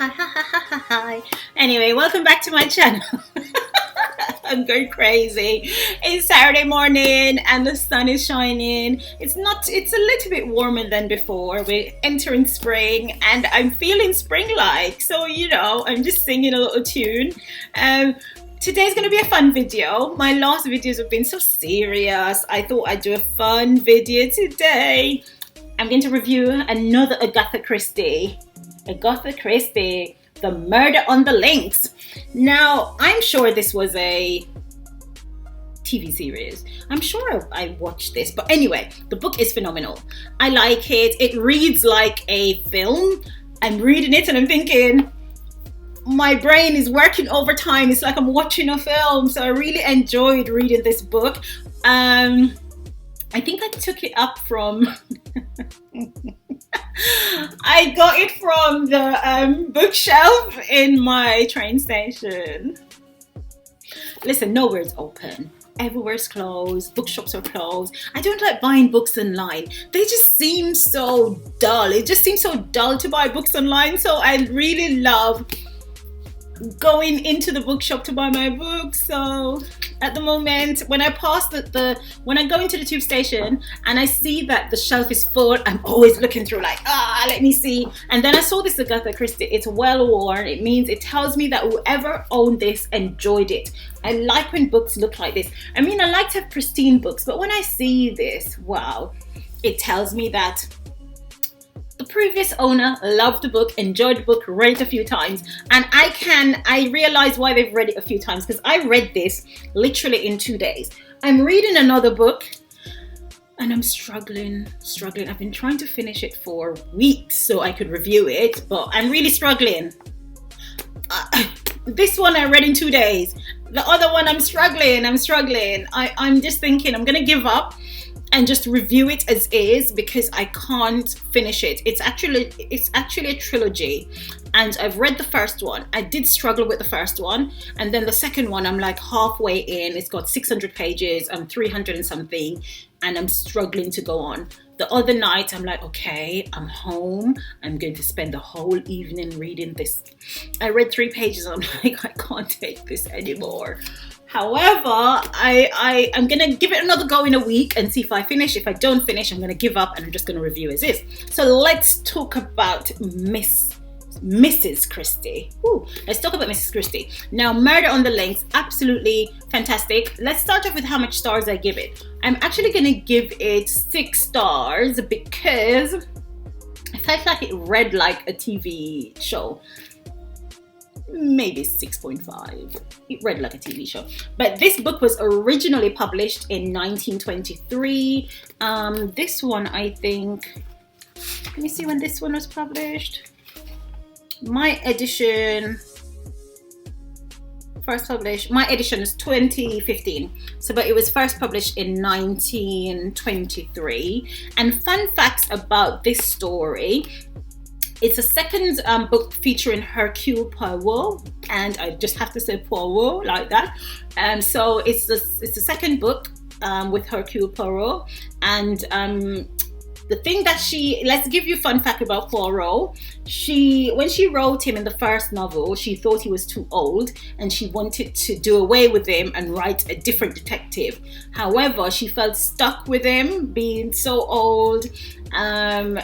Hi. Anyway, welcome back to my channel. I'm going crazy. It's Saturday morning and the sun is shining. It's a little bit warmer than before. We're entering spring and I'm feeling spring-like. So, I'm just singing a little tune. Today's going to be a fun video. My last videos have been so serious. I thought I'd do a fun video today. I'm going to review another Agatha Christie. Agatha Christie, The Murder on the Links. Now, I'm sure this was a TV series. I'm sure I watched this, but anyway, the book is phenomenal. I like it. It reads like a film. I'm reading it and I'm thinking, my brain is working overtime. It's like I'm watching a film. So I really enjoyed reading this book. I think I took it up from I got it from the bookshelf in my train station. Listen, nowhere's open. Everywhere's closed. Bookshops are closed. I don't like buying books online. They just seem so dull. It just seems so dull to buy books online. So I really love going into the bookshop to buy my books. So at the moment, when I pass when I go into the tube station and I see that the shelf is full, I'm always looking through like, let me see. And then I saw this Agatha Christie. It's well worn. It tells me that whoever owned this enjoyed it. I like when books look like this. I mean, I like to have pristine books, but when I see this, wow, it tells me that the previous owner loved the book, enjoyed the book, read it a few times, and I realize why they've read it a few times, because I read this literally in 2 days. I'm reading another book and I'm struggling. I've been trying to finish it for weeks so I could review it, but I'm really struggling. This one I read in 2 days. The other one I'm struggling. I'm just thinking I'm gonna give up and just review it as is because I can't finish it. It's actually a trilogy, and I've read the first one. I did struggle with the first one, and then the second one I'm like halfway in. It's got 600 pages. I'm 300 and something, and I'm struggling to go on. The other night I'm like, okay, I'm home. I'm going to spend the whole evening reading this. I read 3 pages and I'm like, I can't take this anymore. However, I'm going to give it another go in a week and see if I finish. If I don't finish, I'm going to give up and I'm just going to review as is. So let's talk about Mrs. Christie. Let's talk about Mrs. Christie. Now, Murder on the Links, absolutely fantastic. Let's start off with how much stars I give it. I'm actually going to give it 6 stars because I felt like it read like a TV show. Maybe 6.5. It read like a TV show. But this book was originally published in 1923. This one, I think, let me see when this one was published. My edition is 2015. So, but it was first published in 1923. And fun facts about this story. It's a second book featuring Hercule Poirot, and I just have to say Poirot like that. So it's the second book with Hercule Poirot, and the thing that let's give you a fun fact about Poirot. When she wrote him in the first novel, she thought he was too old and she wanted to do away with him and write a different detective. However, she felt stuck with him being so old, and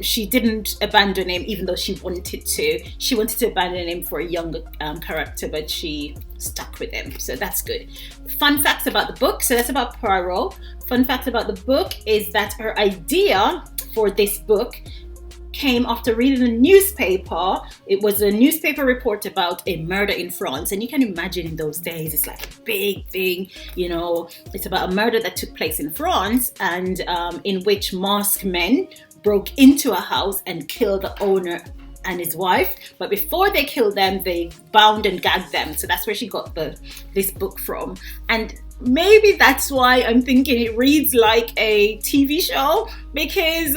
she didn't abandon him even though she wanted to. She wanted to abandon him for a younger character, but she stuck with him. So that's good. Fun facts about the book. So that's about Poirot. Fun fact about the book is that her idea for this book came after reading a newspaper. It was a newspaper report about a murder in France, and you can imagine in those days it's like a big thing, it's about a murder that took place in France, and in which masked men broke into a house and killed the owner and his wife, but before they killed them they bound and gagged them. So that's where she got this book from, and maybe that's why I'm thinking it reads like a TV show, because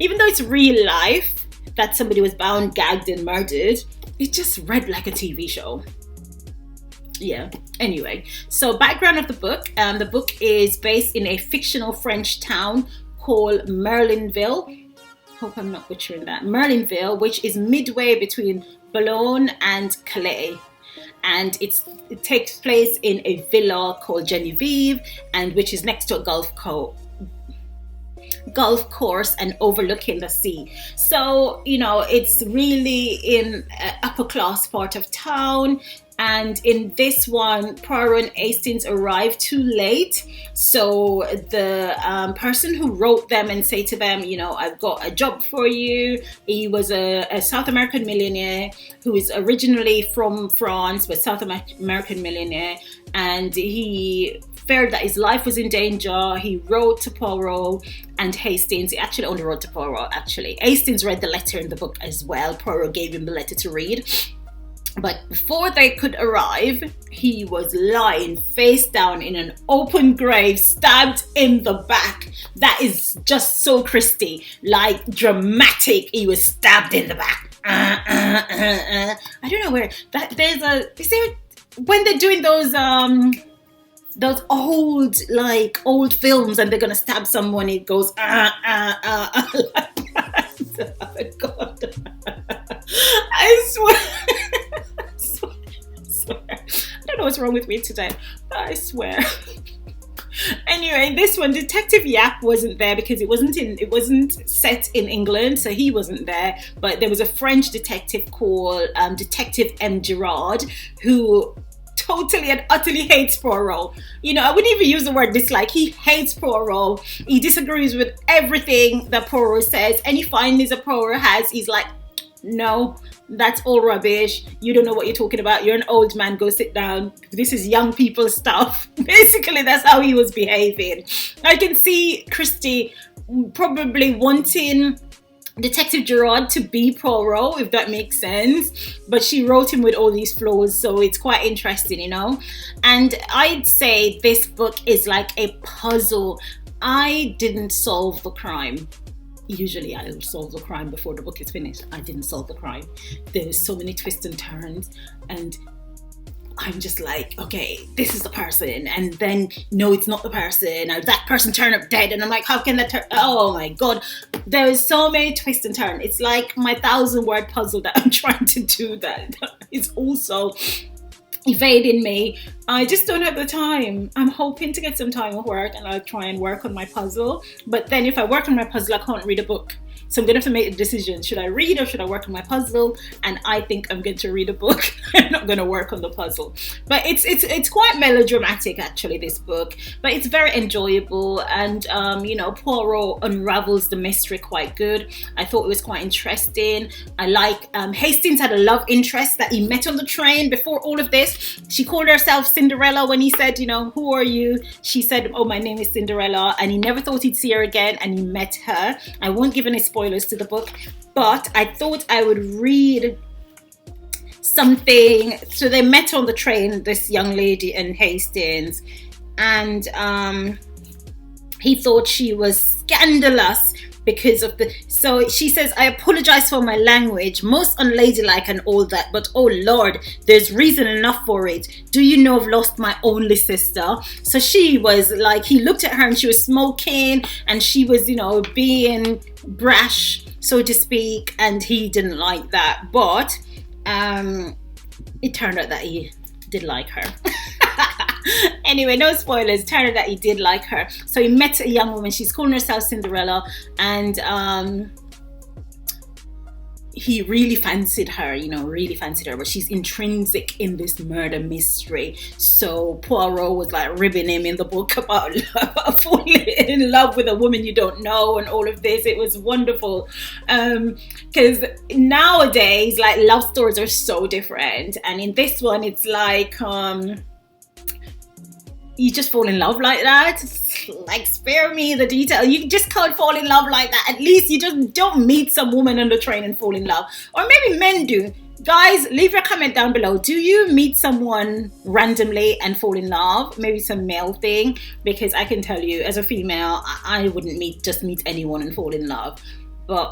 even though it's real life that somebody was bound, gagged and murdered, it just read like a TV show. Yeah, anyway, so background of the book. The book is based in a fictional French town called Merlinville. hope I'm not butchering that, Merlinville, which is midway between Boulogne and Calais. And it takes place in a villa called Genevieve, and which is next to a golf course and overlooking the sea. So, you know, it's really in an upper class part of town. And in this one, Poirot and Hastings arrived too late. So the person who wrote them and say to them, you know, I've got a job for you. He was a South American millionaire who is originally from France, but South American millionaire. And he feared that his life was in danger. He wrote to Poirot and Hastings. He actually only wrote to Poirot, actually. Hastings read the letter in the book as well. Poirot gave him the letter to read. But before they could arrive, he was lying face down in an open grave, stabbed in the back. That is just so Christie, like dramatic. He was stabbed in the back. I don't know where that is there when they're doing those old films and they're gonna stab someone, it goes like that. Oh God. I swear. I don't know what's wrong with me today, but I swear. Anyway, this one, Detective Yap wasn't there because it wasn't set in England, so he wasn't there. But there was a French detective called Detective M. Gerard, who totally and utterly hates Poirot. You know, I wouldn't even use the word dislike. He hates Poirot. He disagrees with everything that Poirot says. Any findings that Poirot has, he's like, no, that's all rubbish. You don't know what you're talking about. You're an old man. Go sit down. This is young people stuff. Basically, that's how he was behaving. I can see Christie probably wanting Detective Gerard to be Poirot, if that makes sense. But she wrote him with all these flaws, so it's quite interesting, you know. And I'd say this book is like a puzzle. I didn't solve the crime. Usually I'll solve the crime before the book is finished. I didn't solve the crime. There's so many twists and turns, and I'm just like, okay, this is the person, and then no, it's not the person, or that person turned up dead, and I'm like, how can that turn? Oh my God, there's so many twists and turns. It's like my 1,000-word puzzle that I'm trying to do that is also evading me. I just don't have the time. I'm hoping to get some time at work and I'll try and work on my puzzle. But then if I work on my puzzle, I can't read a book. So I'm going to have to make a decision. Should I read or should I work on my puzzle? And I think I'm going to read a book. I'm not going to work on the puzzle. But it's quite melodramatic, actually, this book. But it's very enjoyable. And, you know, Poirot unravels the mystery quite good. I thought it was quite interesting. I like Hastings had a love interest that he met on the train before all of this. She called herself Cinderella when he said, you know, who are you? She said, oh, my name is Cinderella. And he never thought he'd see her again. And he met her. I won't give any spoilers to the book, but I thought I would read something. So they met on the train, this young lady and Hastings, and he thought she was scandalous because of the, so she says, I apologize for my language, most unladylike and all that, but oh Lord, there's reason enough for it. Do you know I've lost my only sister? So she was like, he looked at her and she was smoking and she was, you know, being brash, so to speak, and he didn't like that. But it turned out that he did like her. Anyway, no spoilers. It turned out that he did like her. So he met a young woman. She's calling herself Cinderella, and he really fancied her, you know, really fancied her, but she's intrinsic in this murder mystery. So Poirot was like ribbing him in the book about falling in love with a woman you don't know and all of this. It was wonderful, because nowadays, like, love stories are so different, and in this one it's like you just fall in love like that. Like, spare me the detail. You just can't fall in love like that. At least you just don't meet some woman on the train and fall in love. Or maybe men do. Guys, leave your comment down below. Do you meet someone randomly and fall in love? Maybe some male thing. Because I can tell you, as a female, I wouldn't just meet anyone and fall in love. But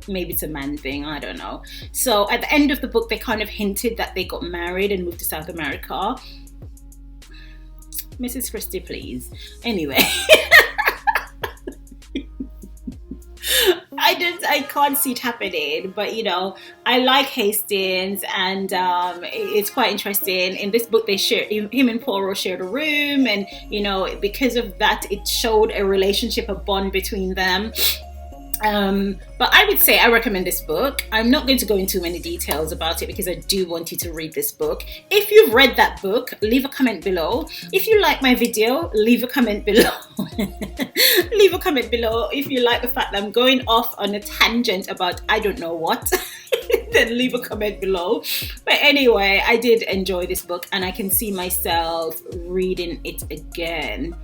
maybe it's a man thing, I don't know. So at the end of the book, they kind of hinted that they got married and moved to South America. Mrs. Christie, please. Anyway. I can't see it happening, but I like Hastings, and it's quite interesting. In this book, they share him and Poirot shared a room, and because of that, it showed a relationship, a bond between them. But I would say I recommend this book. I'm not going to go into many details about it because I do want you to read this book. If you've read that book, leave a comment below. If you like my video, leave a comment below. Leave a comment below if you like the fact that I'm going off on a tangent about I don't know what. Then leave a comment below. But anyway, I did enjoy this book, and I can see myself reading it again.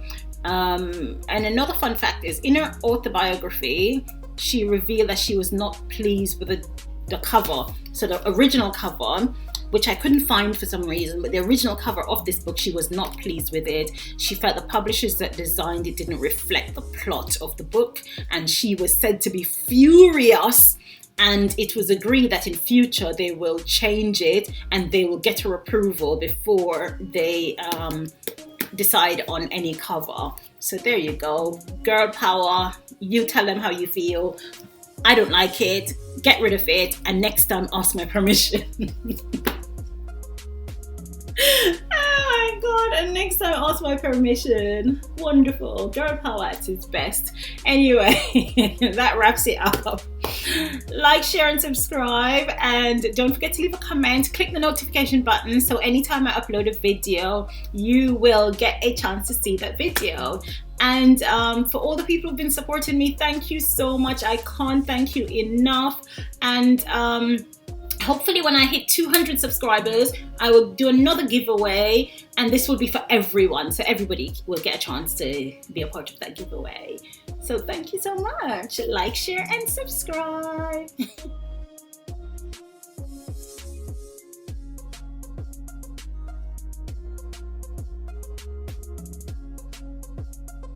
And another fun fact is, in her autobiography, she revealed that she was not pleased with the cover. So the original cover, which I couldn't find for some reason, but the original cover of this book, she was not pleased with it. She felt the publishers that designed it didn't reflect the plot of the book, and she was said to be furious. And it was agreed that in future they will change it and they will get her approval before they decide on any cover. So there you go. Girl power. You tell them how you feel. I don't like it. Get rid of it. And next time, ask my permission. Oh my God. And next time, ask my permission. Wonderful. Girl power at its best. Anyway, that wraps it up. Like, share, and subscribe. And don't forget to leave a comment. Click the notification button so anytime I upload a video, you will get a chance to see that video. And for all the people who've been supporting me, thank you so much. I can't thank you enough. And hopefully when I hit 200 subscribers, I will do another giveaway, and this will be for everyone. So everybody will get a chance to be a part of that giveaway. So thank you so much. Like, share, and subscribe.